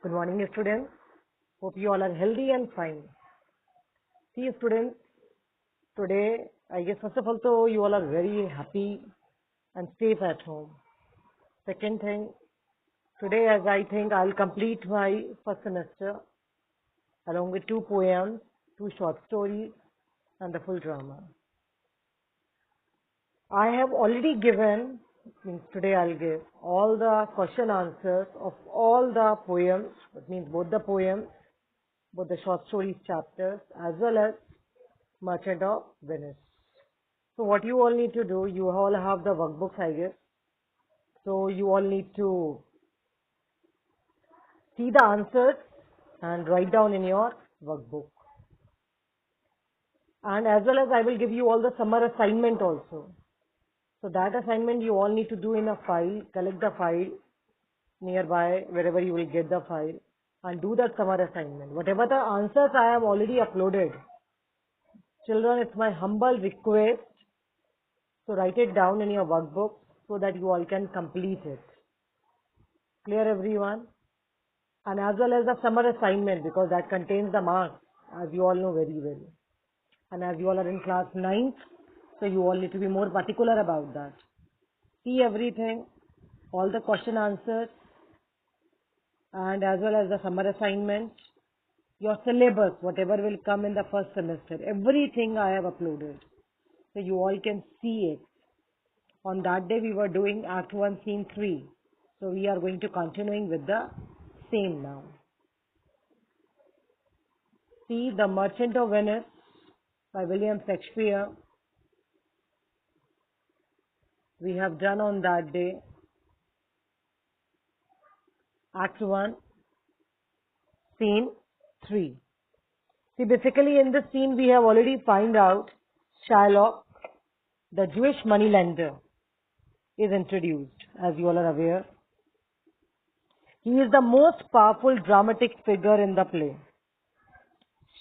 Good morning, students. Hope you all are healthy and fine. See, students, today, I guess first of all, so you all are very happy and safe at home. Second thing, today, as I think I'll complete my first semester along with 2 poems, 2 short stories, and the full drama. I have already given, means today I'll give all the question answers of all the poems, that means both the poems, both the short stories chapters, as well as Merchant of Venice. So what you all need to do, you all have the workbooks, I guess. So you all need to see the answers and write down in your workbook. And as well as I will give you all the summer assignment also. So that assignment you all need to do in a file, collect the file nearby, wherever you will get the file, and do that summer assignment. Whatever the answers I have already uploaded, children, it's my humble request to write it down in your workbook so that you all can complete it. Clear, everyone? And as well as the summer assignment, because that contains the marks, as you all know very well. And as you all are in class 9th, so you all need to be more particular about that. See everything, all the question answers, and as well as the summer assignment, your syllabus, whatever will come in the first semester, everything I have uploaded. So you all can see it. On that day we were doing Act 1, Scene 3. So we are going to continuing with the same now. See, The Merchant of Venice by William Shakespeare. We have done on that day Act 1, Scene 3. See, basically in this scene we have already found out Shylock, the Jewish moneylender, is introduced, as you all are aware. He is the most powerful dramatic figure in the play.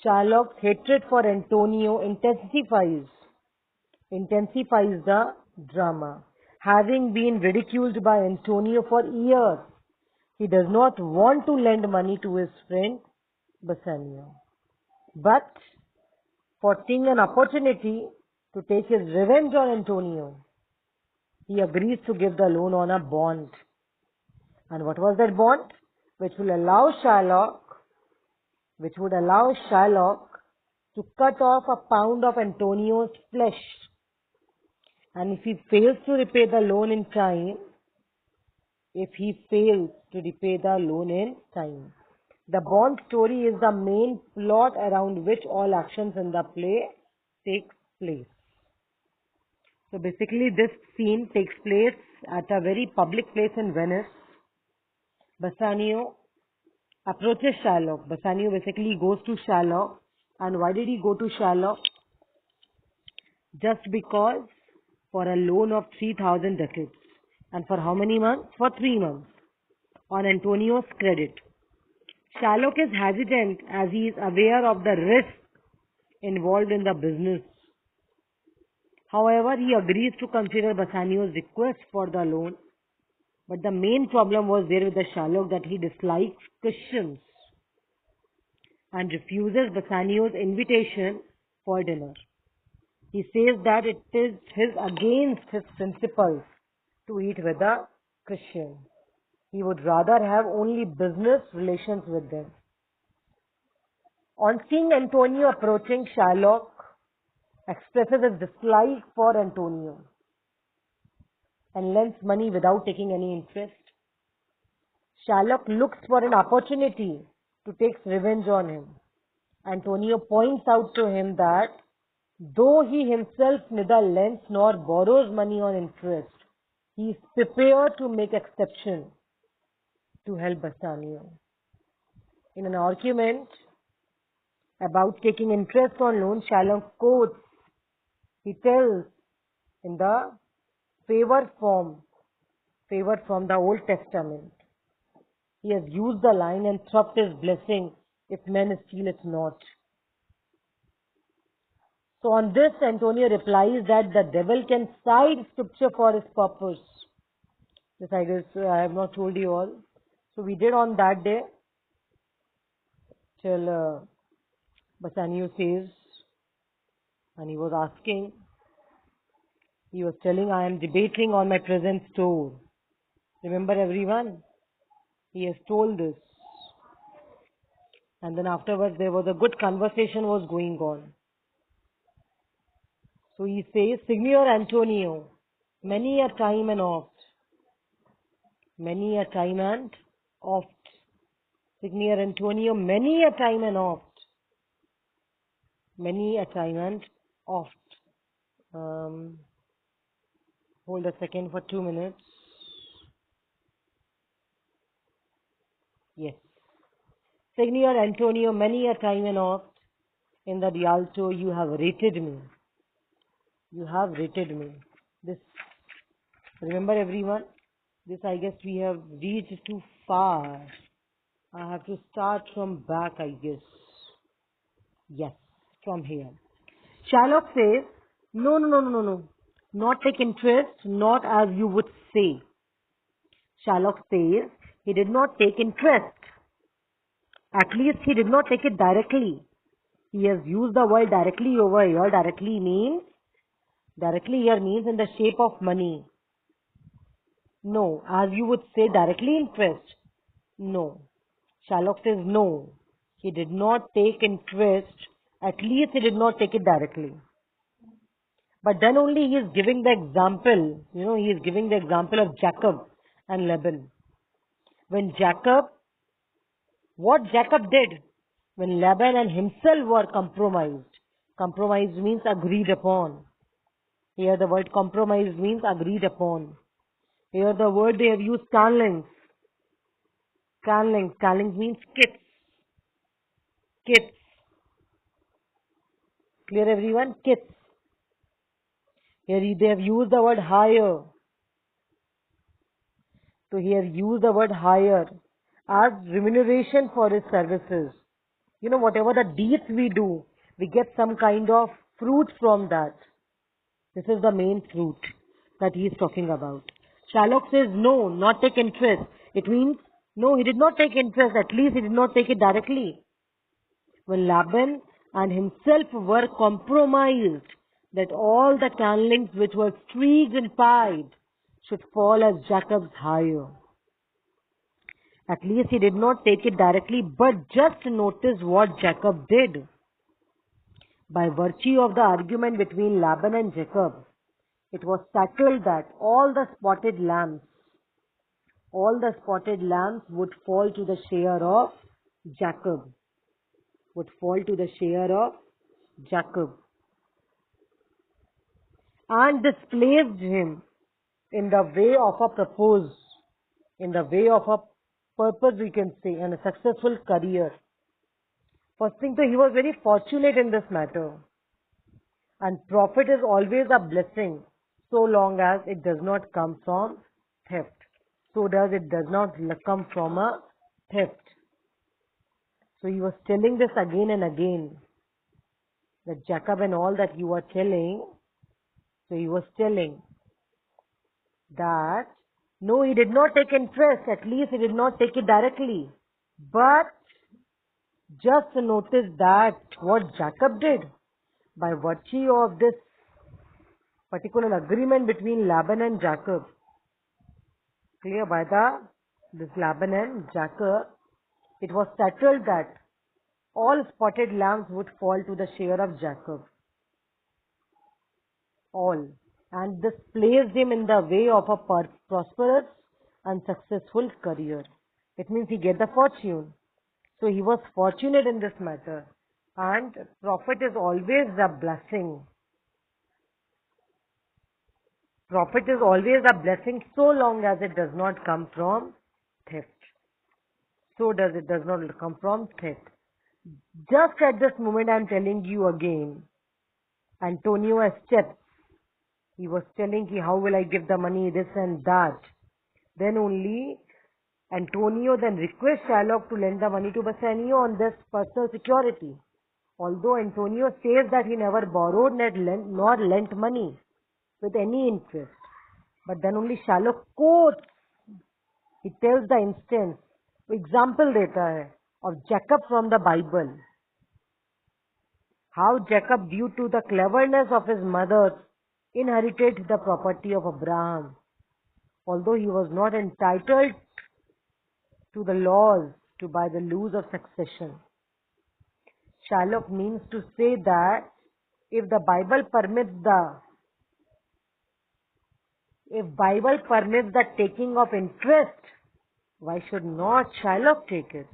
Shylock's hatred for Antonio intensifies the drama. Having been ridiculed by Antonio for years, he does not want to lend money to his friend Bassanio. But, foreseeing an opportunity to take his revenge on Antonio, he agrees to give the loan on a bond. And what was that bond? Which would allow Shylock to cut off a pound of Antonio's flesh. And if he fails to repay the loan in time, the bond story is the main plot around which all actions in the play take place. So basically this scene takes place at a very public place in Venice. Bassanio approaches Shylock. Bassanio basically goes to Shylock. And why did he go to Shylock? Just because for a loan of 3,000 ducats. And for how many months? For 3 months. On Antonio's credit. Shylock is hesitant as he is aware of the risk involved in the business. However, he agrees to consider Bassanio's request for the loan. But the main problem was there with the Shylock, that he dislikes Christians and refuses Bassanio's invitation for dinner. He says that it is against his principles to eat with a Christian. He would rather have only business relations with them. On seeing Antonio approaching, Shylock expresses his dislike for Antonio and lends money without taking any interest. Shylock looks for an opportunity to take revenge on him. Antonio points out to him that though he himself neither lends nor borrows money on interest, he is prepared to make exception to help Bassanio. In an argument about taking interest on loan, Shylock quotes, he tells in the favor from the Old Testament. He has used the line, and thrust his blessing if men steal it not. So on this, Antonio replies that the devil can cite scripture for his purpose. This I guess I have not told you all. So we did on that day till Bassanio says, and he was asking, he was telling, I am debating on my present store. Remember everyone? He has told this. And then afterwards there was a good conversation was going on. So he says, Signor Antonio, many a time and oft, many a time and oft. Signor Antonio, many a time and oft, many a time and oft. Hold a second for 2 minutes. Yes. Signor Antonio, many a time and oft, in the Rialto you have rated me. You have rated me. This, remember everyone, this I guess we have reached too far. I have to start from back, I guess. Yes, from here. Shylock says, no. Not take interest, not as you would say. Shylock says, he did not take interest. At least he did not take it directly. He has used the word directly over here. Directly here means in the shape of money. No, as you would say, directly interest. No. Shylock says no. He did not take interest. At least he did not take it directly. But then only he is giving the example. He is giving the example of Jacob and Laban. What Jacob did when Laban and himself were compromised. Compromise means agreed upon. Here the word compromise means agreed upon. Here the word they have used canlings. Canlings means kits. Kits. Clear everyone? Kits. Here they have used the word hire. So here use the word hire as remuneration for his services. Whatever the deeds we do, we get some kind of fruit from that. This is the main fruit that he is talking about. Shylock says no, not take interest. It means no, he did not take interest. At least he did not take it directly. When Laban and himself were compromised that all the canlings which were streaked and pied should fall as Jacob's hire. At least he did not take it directly, but just notice what Jacob did. By virtue of the argument between Laban and Jacob, it was settled that all the spotted lambs would fall to the share of Jacob. And displaced him in the way of a purpose, we can say, and a successful career. First thing, so he was very fortunate in this matter. And profit is always a blessing so long as it does not come from theft. It does not come from a theft. So he was telling this again and again, that Jacob and all that you are telling. So he was telling that no, he did not take interest. At least he did not take it directly. But just notice that what Jacob did by virtue of this particular agreement between Laban and Jacob. Clear? By this Laban and Jacob, it was settled that all spotted lambs would fall to the share of Jacob. All. And this placed him in the way of a prosperous and successful career. It means he get the fortune. So he was fortunate in this matter. And profit is always a blessing. Profit is always a blessing so long as it does not come from theft. It does not come from theft. Just at this moment I am telling you again, Antonio has steps. He was telling how will I give the money, this and that. Then only Antonio then requests Shylock to lend the money to Bassanio on this personal security. Although Antonio says that he never borrowed nor lent money with any interest. But then only Shylock quotes. He tells the instance. Example देता है. of Jacob from the Bible. How Jacob, due to the cleverness of his mother, inherited the property of Abraham, although he was not entitled to the laws to by the laws of succession. Shalok means to say that if the Bible permits the taking of interest, why should not Shylock take it?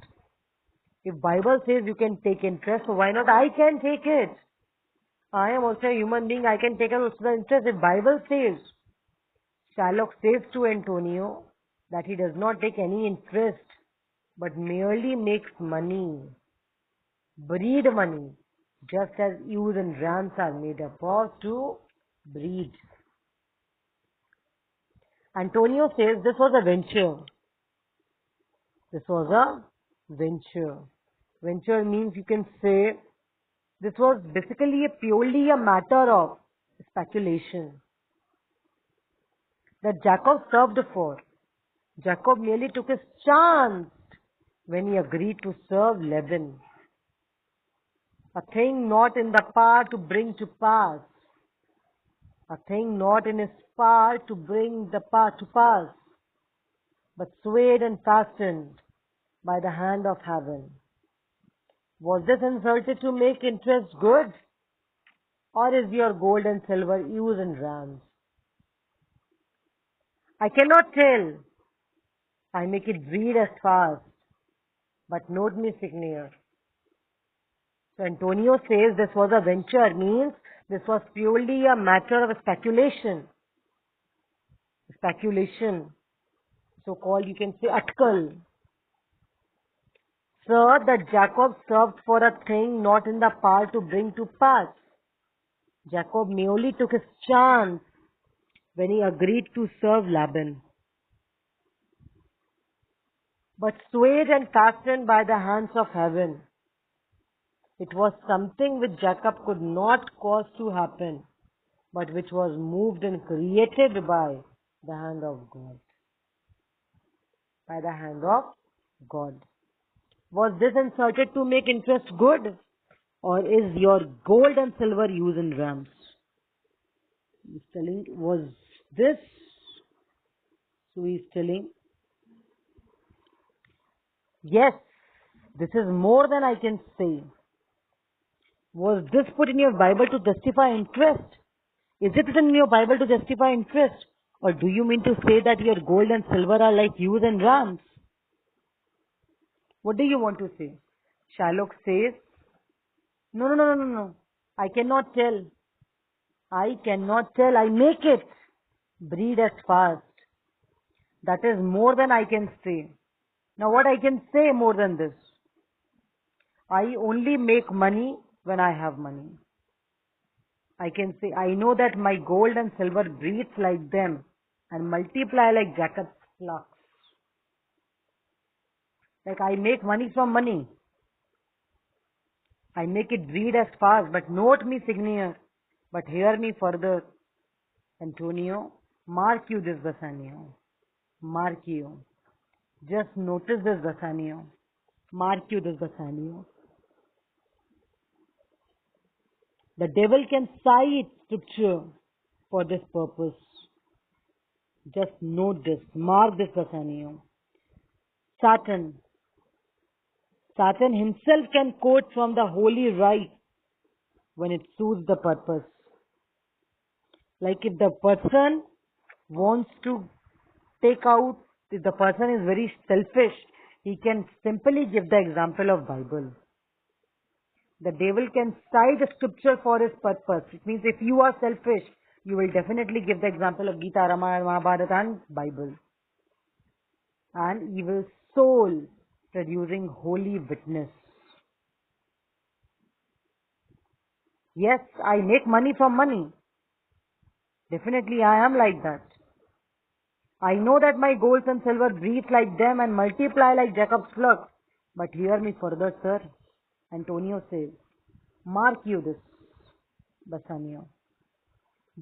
If Bible says you can take interest, so why not I can take it? I am also a human being, I can take also the interest. If Bible says, Shylock says to Antonio that he does not take any interest, but merely makes money, breed money, just as ewes and rams are made up of to breed. Antonio says this was a venture. This was a venture. Venture means you can say this was basically purely a matter of speculation that Jacob served for. Jacob merely took his chance when he agreed to serve Laban. A thing not in the power to bring to pass. A thing not in his power to bring the power to pass, but swayed and fastened by the hand of heaven. Was this insulted to make interest good? Or is your gold and silver ewes and rams? I cannot tell. I make it breed as fast, but note me signior. So Antonio says this was a venture, means this was purely a matter of speculation. Speculation, so called you can say atkal. Sir, that Jacob served for a thing not in the power to bring to pass. Jacob merely took his chance when he agreed to serve Laban, but swayed and fastened by the hands of heaven. It was something which Jacob could not cause to happen, but which was moved and created by the hand of God. By the hand of God. Was this inserted to make interest good? Or is your gold and silver ewes and rams? He's telling, was this? So he's telling, yes, this is more than I can say. Was this put in your Bible to justify interest? Is it written in your Bible to justify interest? Or do you mean to say that your gold and silver are like ewes and rams? What do you want to say? Shylock says, no. I cannot tell. I cannot tell. I make it breed as fast. That is more than I can say. Now what I can say more than this? I only make money when I have money. I can say, I know that my gold and silver breeds like them and multiply like Jacob's flocks. Like I make money from money. I make it breed as fast, but note me signior. But hear me further, Antonio. Mark you this, Bassanio. Mark you. Just notice this, Bassanio. Mark you this, Bassanio. The devil can cite scripture for this purpose. Just note this. Mark this, Bassanio. Satan himself can quote from the Holy Writ when it suits the purpose. Like if the person wants to take out, if the person is very selfish, he can simply give the example of Bible. The devil can cite a scripture for his purpose. It means if you are selfish, you will definitely give the example of Gita, Ramayana, Mahabharata and Bible. An evil soul producing holy witness. Yes, I make money from money. Definitely I am like that. I know that my gold and silver breathe like them and multiply like Jacob's flocks. But hear me further, sir. Antonio says, mark you this, Bassanio.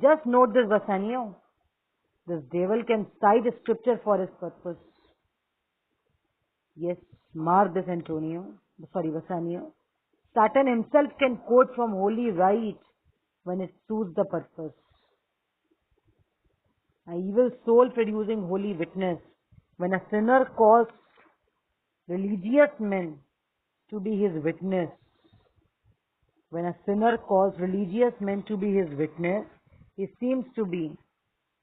Just note this, Bassanio. This devil can cite a scripture for his purpose. Yes, mark this, Antonio. Sorry, Bassanio. Saturn himself can quote from Holy Writ when it suits the purpose. An evil soul producing holy witness. When a sinner calls religious men to be his witness, when a sinner calls religious men to be his witness, he seems to be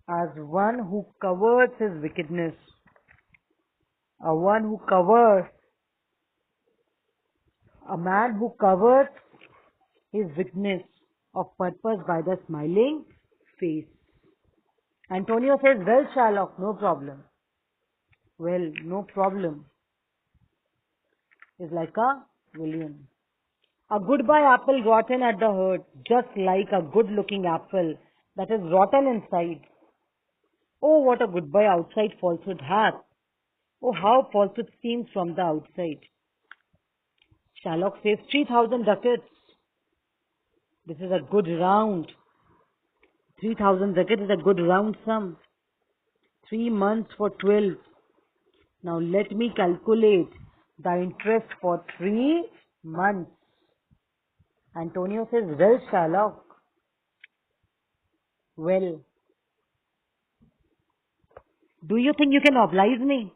as one who covers his wickedness, a man who covers his witness of purpose by the smiling face. Antonio says, well, Sherlock, no problem. Well, no problem is like a William. A goodbye apple rotten at the heart, just like a good-looking apple that is rotten inside. Oh, what a goodbye outside falsehood hath. Oh, how falsehood seems from the outside. Sherlock says 3,000 ducats. This is a good round. 3,000 ducats is a good round sum. 3 months for 12. Now let me calculate the interest for 3 months. Antonio says, well, Sherlock. Well, do you think you can oblige me?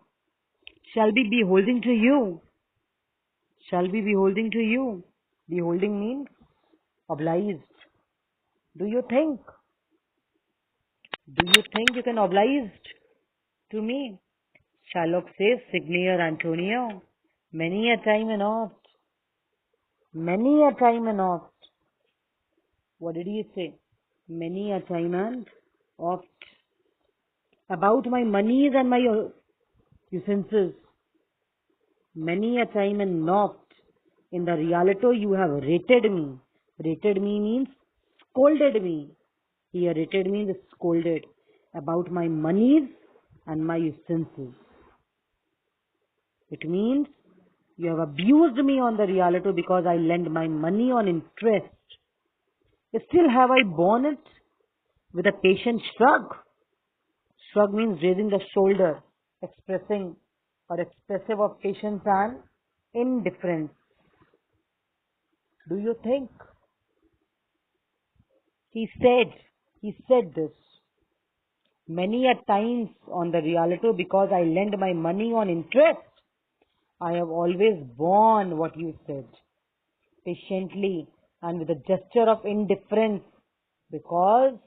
Shall we be holding to you? Shall we be holding to you? Beholding means obliged. Do you think? Do you think you can oblige to me? Sherlock says, Signor Antonio, many a time and oft. Many a time and oft. What did he say? Many a time and oft. About my monies and my usances. Many a time and oft. In the reality you have rated me. Rated me means scolded me. Here rated means scolded. About my monies and my usances. It means you have abused me on the reality because I lend my money on interest. Still have I borne it with a patient shrug. Shrug means raising the shoulder, expressing or expressive of patience and indifference. Do you think? He said this many a times on the reality because I lend my money on interest. I have always borne what you said patiently and with a gesture of indifference, because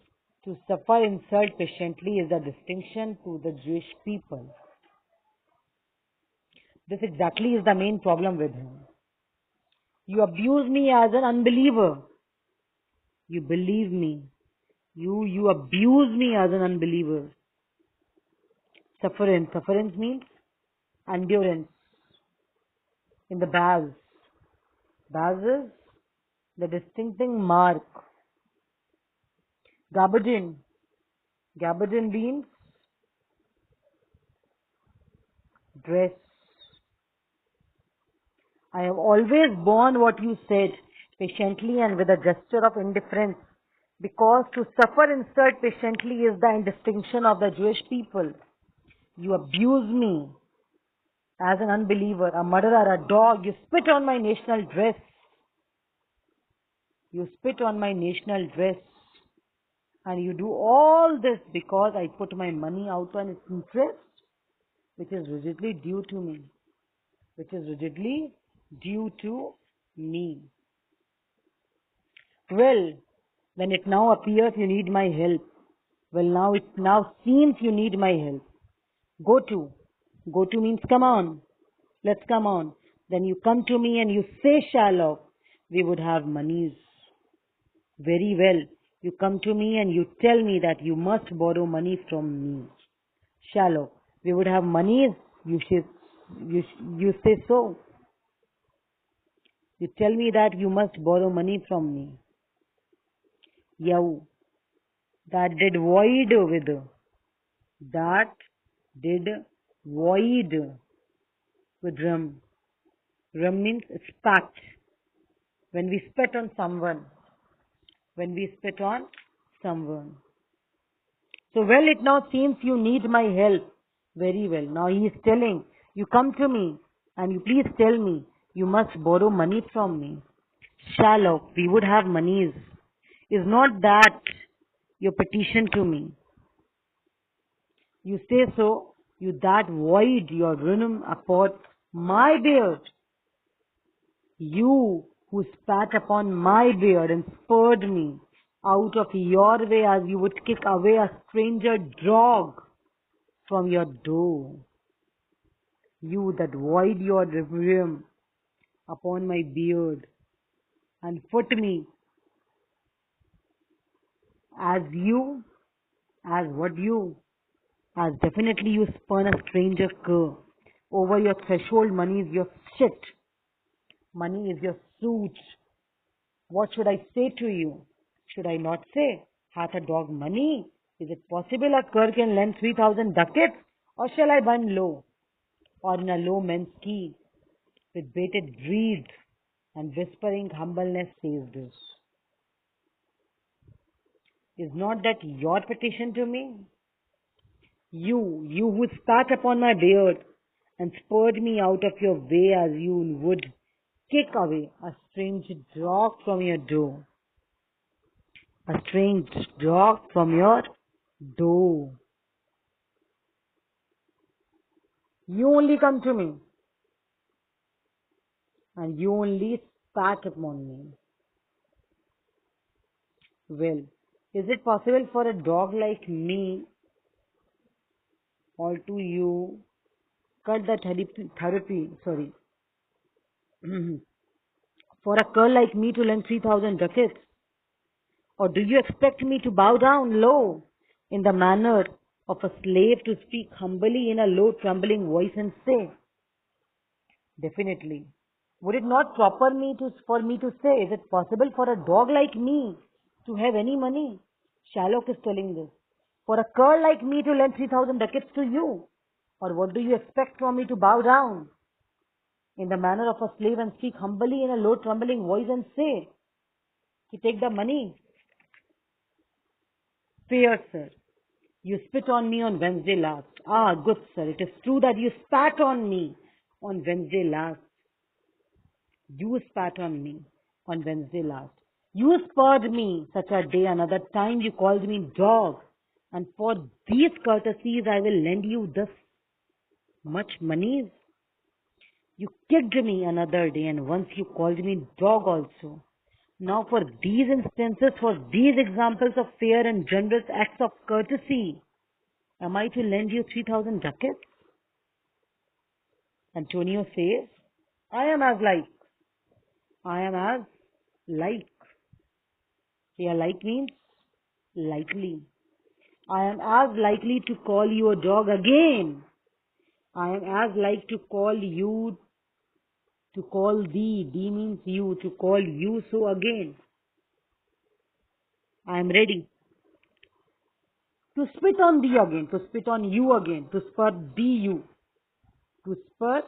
to suffer insult patiently is a distinction to the Jewish people. This exactly is the main problem with him. You abuse me as an unbeliever. You believe me. You abuse me as an unbeliever. Sufferance. Sufferance means endurance. In the Baz. Baz is the distincting mark. Gabardine. Gabardine means dress. I have always borne what you said patiently and with a gesture of indifference, because to suffer insult patiently is the distinction of the Jewish people. You abuse me as an unbeliever, a murderer, a dog. You spit on my national dress. You spit on my national dress. And you do all this because I put my money out on its interest, which is rigidly due to me. Which is rigidly due to me. Well, when it now appears you need my help. Well, now it now seems you need my help. Go to. Go to means come on. Let's come on. Then you come to me and you say, Sherlock, we would have monies. Very well. You come to me and you tell me that you must borrow money from me. Sherlock, we would have monies. You say so. You tell me that you must borrow money from me. Yow. That did void with. That did void with rum. Rum means spat. When we spit on someone. When we spit on someone. So, well, it now seems you need my help. Very well. Now he is telling, you come to me. and you please tell me you must borrow money from me. Shylock, we would have monies. Is not that your petition to me? You say so, you that void your rhythm upon my beard. You who spat upon my beard and spurred me out of your way as you would kick away a stranger dog from your door. You that void your rhythm upon my beard and foot me as you, as what you, as definitely you spurn a stranger cur over your threshold. Money is your shit. Money is your suit. What should I say to you? Should I not say, hath a dog money? Is it possible a cur can lend 3,000 ducats? Or shall I bun low, or in a low men's key, with bated breath and whispering humbleness says this? Is not that your petition to me? You who spat upon my beard and spurred me out of your way as you would kick away a strange dog from your door. A strange dog from your door. You only come to me and you only spat upon me. Well, is it possible for a dog like me or to you cut the therapy, sorry, for a girl like me to lend 3,000 ducats? Or do you expect me to bow down low in the manner of a slave, to speak humbly in a low trembling voice and say, definitely. Would it not proper for me to say, is it possible for a dog like me to have any money? Shylock is telling this. For a cur like me to lend 3,000 ducats to you? Or what do you expect from me to bow down in the manner of a slave and speak humbly in a low trembling voice and say, to take the money? Fair sir, you spit on me on Wednesday last. Ah, good sir, it is true that you spat on me on Wednesday last. You spat on me on Wednesday last. You spurred me such a day, another time you called me dog. And for these courtesies I will lend you this much monies. You kicked me another day, and once you called me dog also. Now for these instances, for these examples of fair and generous acts of courtesy, am I to lend you 3,000 ducats? Antonio says, I am as like. Here like means likely. I am as likely to call you a dog again. I am as like to call you, to call thee means you, to call you so again. I am ready to spit on thee again, to spit on you again, to spur thee you, to spur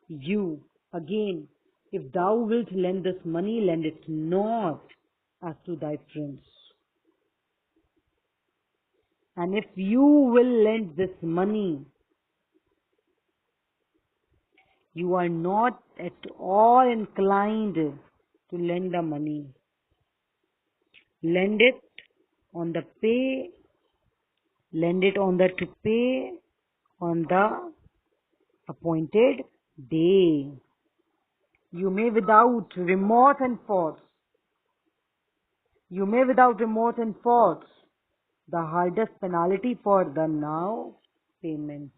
you again. If thou wilt lend this money, lend it not as to thy friends. And if you will lend this money, you are not at all inclined to lend the money. Lend it on the pay, lend it on the to pay on the appointed day. You may without remorse and force, the hardest penalty for the now payment.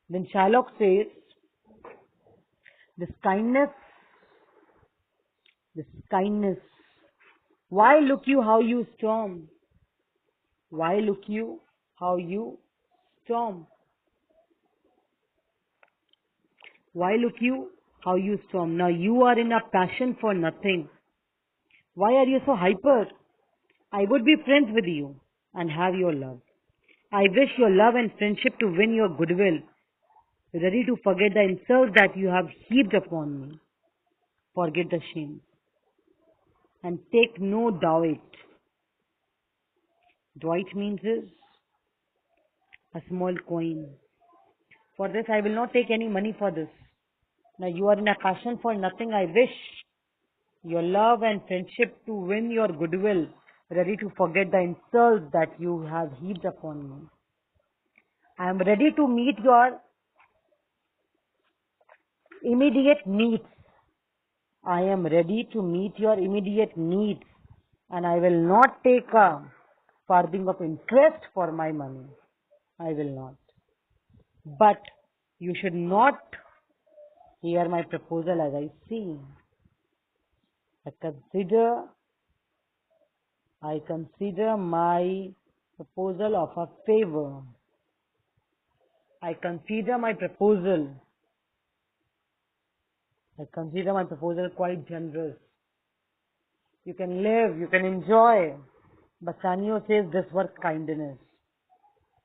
Then Shylock says, this kindness, why look you how you storm? Why look you how you storm? Why look you how you storm? Now you are in a passion for nothing. Why are you so hyper? I would be friends with you and have your love. I wish your love and friendship to win your goodwill, ready to forget the insults that you have heaped upon me. Forget the shame and take no doit. Doit means is a small coin. For this, I will not take any money for this. Now you are in a passion for nothing. I wish your love and friendship to win your goodwill, ready to forget the insults that you have heaped upon me. I am ready to meet your immediate needs. I am ready to meet your immediate needs, and I will not take a farthing of interest for my money. I will not. But you should not hear my proposal as I see. I consider my proposal of a favor. I consider my proposal quite generous. You can live, you can enjoy. Bassanio says this was kindness.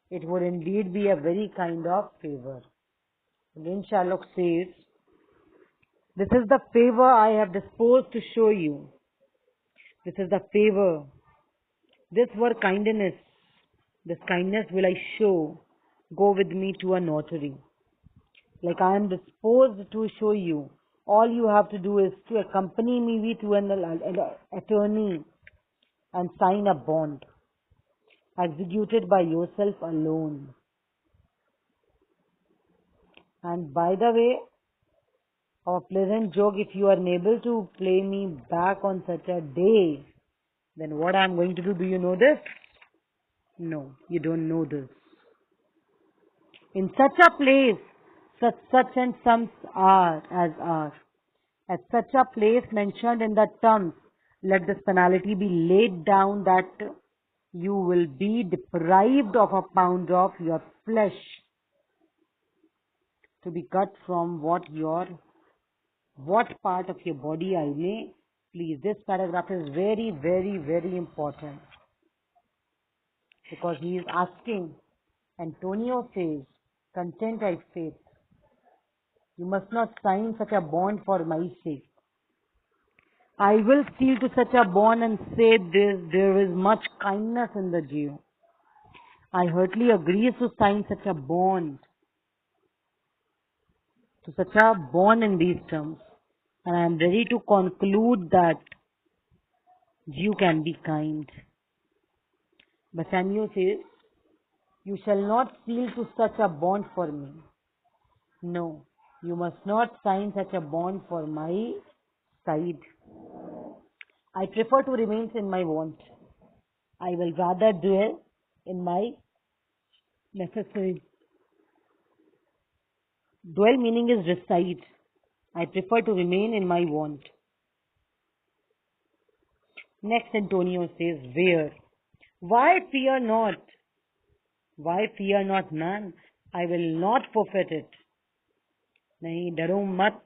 It would indeed be a very kind of favor. Again Shylock says, this is the favor I have disposed to show you. This is the favor. This were kindness. This kindness will I show. Go with me to a notary. Like I am disposed to show you. All you have to do is to accompany me to an attorney and sign a bond executed by yourself alone. And by the way, a pleasant joke, if you are unable to play me back on such a day, then what I am going to do you know this? No, you don't know this. In such a place, such and some are as are. At such a place mentioned in the terms, let this penalty be laid down that you will be deprived of a pound of your flesh to be cut from what part of your body I may please. This paragraph is very, very, very important because he is asking. Antonio says, content I faith. You must not sign such a bond for my sake. I will steal to such a bond and say this, there is much kindness in the Jew. I heartily agree to sign such a bond, in these terms, and I am ready to conclude that Jew can be kind. Bassanio says, you shall not seal to such a bond for me. No, you must not sign such a bond for my side. I prefer to remain in my want. I will rather dwell in my necessary. Dwell meaning is reside. I prefer to remain in my want. Next Antonio says, where? Why fear not? Why fear not, man? I will not forfeit it. Nahi, daro mat.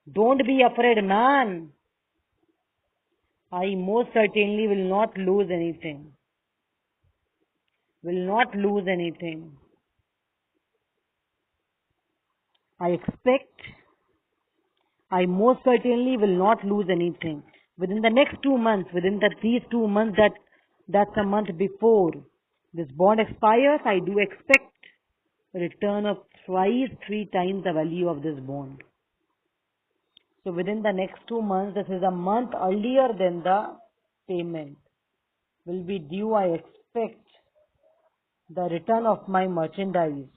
Don't be afraid, man. I most certainly will not lose anything. Will not lose anything. I most certainly will not lose anything. Within the next 2 months, these 2 months that's a month before this bond expires, I do expect a return of twice, 3 times the value of this bond. So within the next 2 months, this is a month earlier than the payment will be due. I expect the return of my merchandise,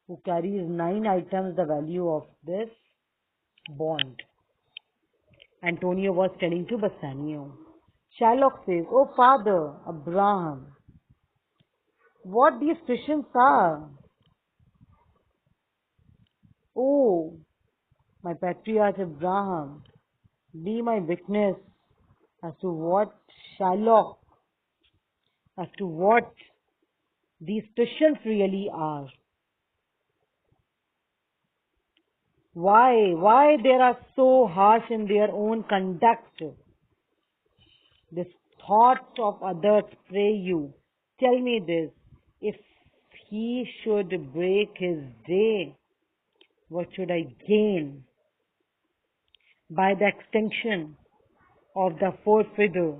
who carries 9 items the value of this bond. Antonio was telling to Bassanio. Shylock says, oh Father Abraham, what these Christians are. Oh, my patriarch Abraham, be my witness as to what these Christians really are. Why they are so harsh in their own conduct? This thought of others, pray you. Tell me this, if he should break his day, what should I gain? By the extinction of the forfeiture,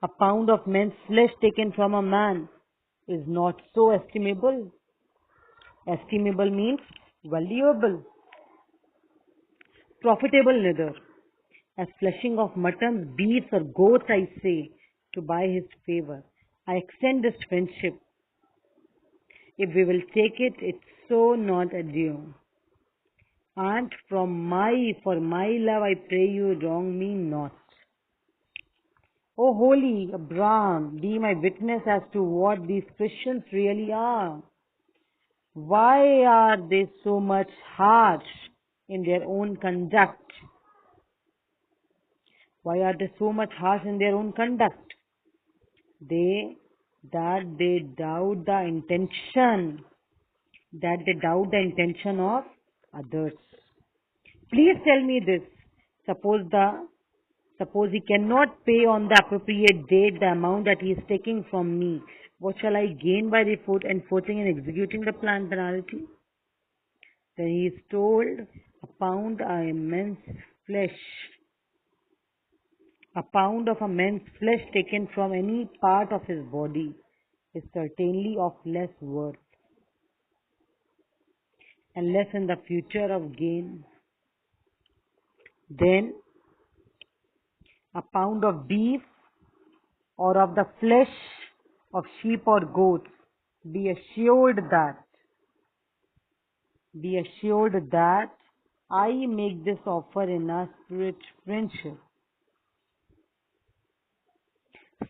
a pound of men's flesh taken from a man is not so estimable. Estimable means valuable. Profitable neither. As fleshing of mutton, beefs or goats I say, to buy his favor. I extend this friendship. If we will take it, it's so not adieu. And for my love I pray you wrong me not. O holy Abraham, be my witness as to what these Christians really are. Why are they so much harsh in their own conduct? Why are they so much harsh in their own conduct? They doubt the intention of others. Please tell me this. Suppose he cannot pay on the appropriate date the amount that he is taking from me. What shall I gain by enforcing and executing the penalty? Then he is told, a pound of a man's flesh taken from any part of his body is certainly of less worth, and less in the future of gain than a pound of beef or of the flesh of sheep or goats. Be assured that I make this offer in a spirit friendship,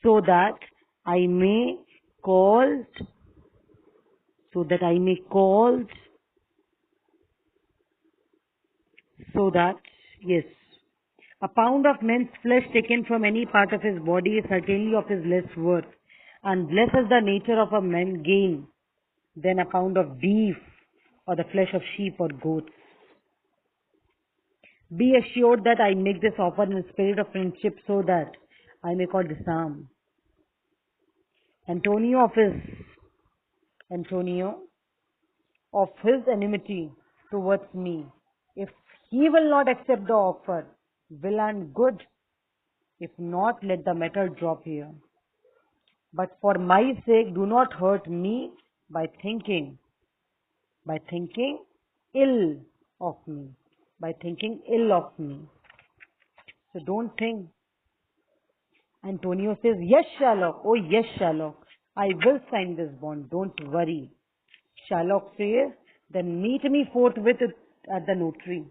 so that I may cause yes, a pound of man's flesh taken from any part of his body is certainly of his less worth, and less is the nature of a man gain than a pound of beef or the flesh of sheep or goats. Be assured that I make this offer in a spirit of friendship, so that I may not disarm Antonio of his enmity towards me. If he will not accept the offer, well and good. If not, let the matter drop here. But for my sake, do not hurt me by thinking ill of me. So don't think. Antonio says, yes, Shylock. Oh, yes, Shylock. I will sign this bond. Don't worry. Shylock says, then meet me forthwith at the notary.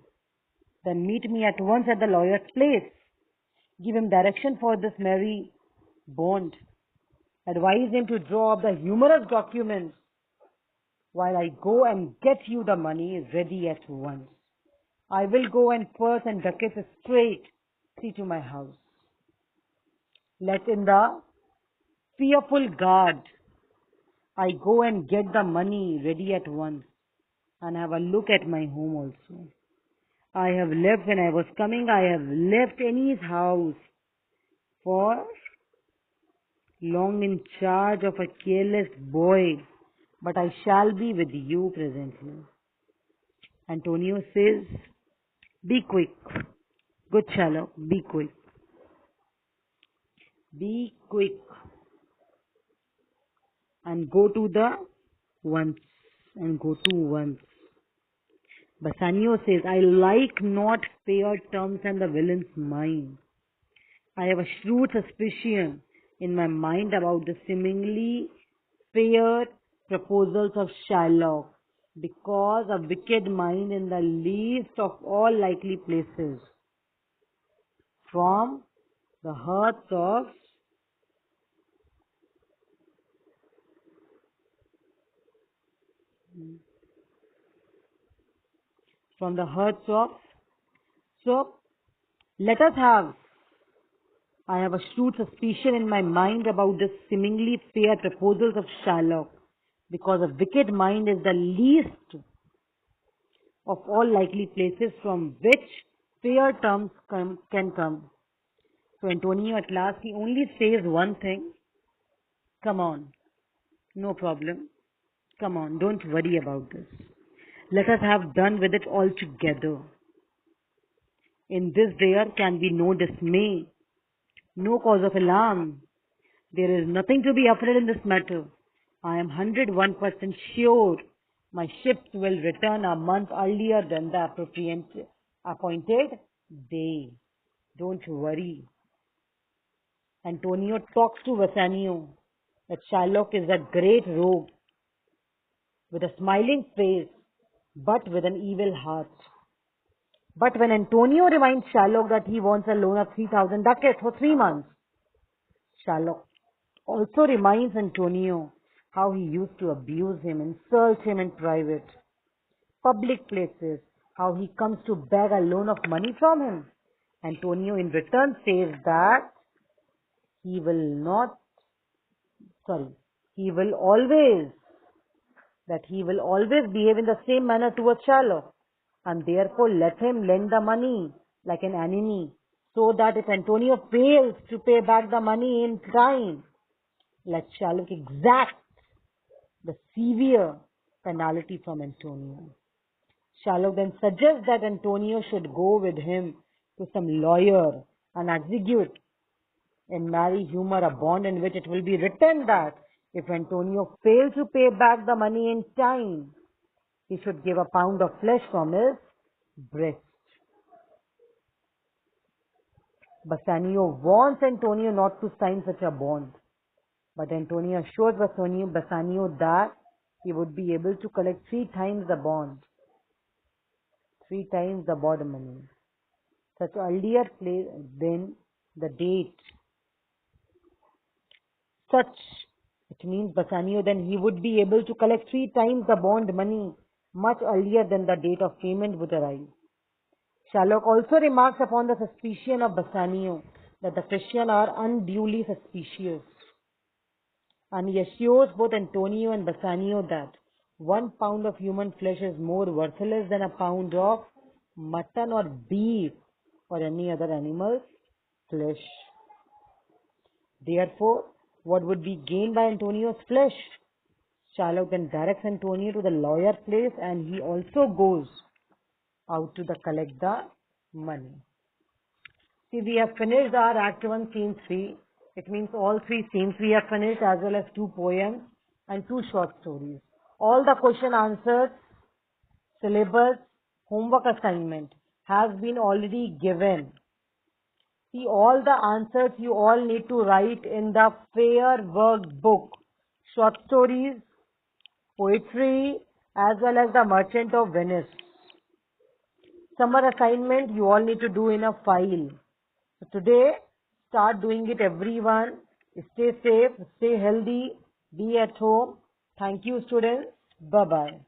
Then meet me at once at the lawyer's place. Give him direction for this merry bond. Advise him to draw up the humorous documents while I go and get you the money ready at once. I will go and purse and ducats straight see to my house. Let in the fearful guard I go and get the money ready at once and have a look at my home also. When I was coming, I have left Annie's house for long in charge of a careless boy, but I shall be with you presently. Antonio says, be quick. Good Shylock, be quick. Be quick and go to once. Bassanio says, I like not fair terms and the villain's mind. I have a shrewd suspicion in my mind about the seemingly fair proposals of Shylock, because a wicked mind in the least of all likely places, from the hearts of so I have a shrewd suspicion in my mind about the seemingly fair proposals of Shylock, because a wicked mind is the least of all likely places from which fair terms can come. So Antonio at last, he only says one thing. Come on, no problem. Come on, don't worry about this. Let us have done with it altogether. In this there can be no dismay, no cause of alarm. There is nothing to be afraid in this matter. I am 101% sure my ships will return a month earlier than the appointed day. Don't worry. Antonio talks to Bassanio that Shylock is a great rogue with a smiling face but with an evil heart. But when Antonio reminds Shylock that he wants a loan of 3,000 ducats for 3 months, Shylock also reminds Antonio how he used to abuse him, insult him in private, public places, how he comes to beg a loan of money from him. Antonio in return says that he will not, he will always, behave in the same manner towards Shylock, and therefore let him lend the money like an enemy, so that if Antonio fails to pay back the money in time, let Shylock exact the severe penalty from Antonio. Shylock then suggests that Antonio should go with him to some lawyer and execute in merry humor a bond in which it will be written that if Antonio fails to pay back the money in time, he should give a pound of flesh from his breast. Bassanio warns Antonio not to sign such a bond, but Antonio assures Bassanio that he would be able to collect 3 times the bond, 3 times the bond money. Such earlier place than the date. It means Bassanio then he would be able to collect 3 times the bond money much earlier than the date of payment would arrive. Shylock also remarks upon the suspicion of Bassanio that the Christians are unduly suspicious, and he assures both Antonio and Bassanio that 1 pound of human flesh is more worthless than a pound of mutton or beef or any other animal's flesh. Therefore, what would be gained by Antonio's flesh? Shylock then directs Antonio to the lawyer place, and he also goes out to collect the money. See, we have finished our Act 1, Scene 3. It means all 3 scenes we have finished, as well as 2 poems and 2 short stories. All the question answers, syllabus, homework assignment has been already given. See, all the answers you all need to write in the fair workbook. Short stories, poetry, as well as the Merchant of Venice. Summer assignment you all need to do in a file. So today, start doing it, everyone. Stay safe, stay healthy, be at home. Thank you, students. Bye-bye.